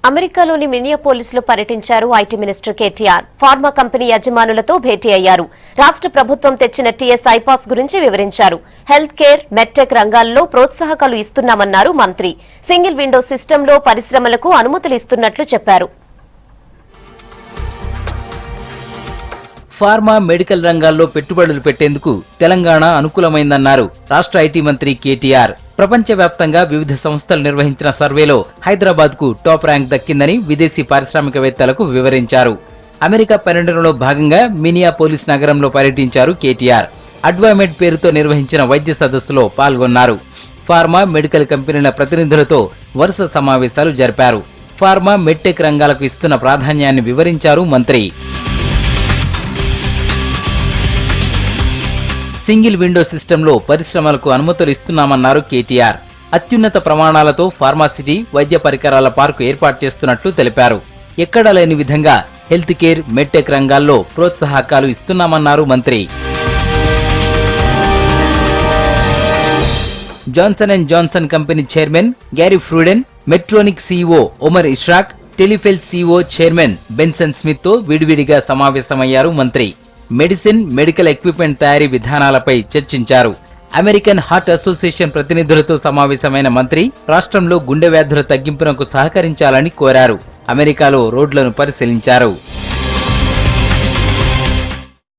అమెరికాలోని మినియాపోలిస్లో పర్యటించారు IT minister KTR. Pharma company యజమానులతో భేటీ అయ్యారు. రాష్ట్ర ప్రభుత్వం తెచ్చిన టీఎస్ ఐపాస్ గురించి వివరించారు. హెల్త్ కేర్, మెడ్టెక్ రంగాల్లో ప్రోత్సాహకాలు ఇస్తున్నామన్నారు మంత్రి. సింగిల్ విండో సిస్టంలో పరిశ్రమలకు అనుమతులు ఇస్తున్నట్లు చెప్పారు. ఫార్మా, మెడికల్ రంగాల్లో పెట్టుబడులు పెట్టేందుకు తెలంగాణ అనుకూలమైందన్నారు రాష్ట్ర ఐటీ మంత్రి కేటీఆర్. ప్రపంచవ్యాప్తంగా వివిధ సంస్థలు నిర్వహించిన సర్వేలో హైదరాబాద్ కు టాప్ ర్యాంక్ దక్కిందని విదేశీ పారిశ్రామికవేత్తలకు వివరించారు. అమెరికా పర్యటనలో భాగంగా మినియాపోలిస్ నగరంలో పర్యటించారు కేటీఆర్. అడ్వామెడ్ పేరుతో నిర్వహించిన వైద్య సదస్సులో పాల్గొన్నారు. ఫార్మా, మెడికల్ కంపెనీల ప్రతినిధులతో వరుస సమావేశాలు జరిపారు. ఫార్మా, మెడ్టెక్ రంగాలకు ఇస్తున్న ప్రాధాన్యాన్ని వివరించారు మంత్రి. సింగిల్ విండో సిస్టంలో పరిశ్రమలకు అనుమతులు ఇస్తున్నామన్నారు కేటీఆర్. అత్యున్నత ప్రమాణాలతో ఫార్మాసిటీ, వైద్య పరికరాల పార్కు ఏర్పాటు చేస్తున్నట్లు తెలిపారు. ఎక్కడా లేని విధంగా హెల్త్ కేర్, మెడ్టెక్ రంగాల్లో ప్రోత్సాహకాలు ఇస్తున్నామన్నారు మంత్రి. Johnson and Johnson company chairman Gary Pruden, Medtronic CEO Omar Ishrak, Teleflex CEO chairman Benson Smith తో విడివిడిగా సమావేశమయ్యారు మంత్రి. మెడిసిన్, మెడికల్ ఎక్విప్మెంట్ తయారీ విధానాలపై చర్చించారు. అమెరికన్ హార్ట్ అసోసియేషన్ ప్రతినిధులతో సమావేశమైన మంత్రి రాష్ట్రంలో గుండె వ్యాధుల తగ్గింపునకు సహకరించాలని కోరారు. అమెరికాలో రోడ్లను పరిశీలించారు.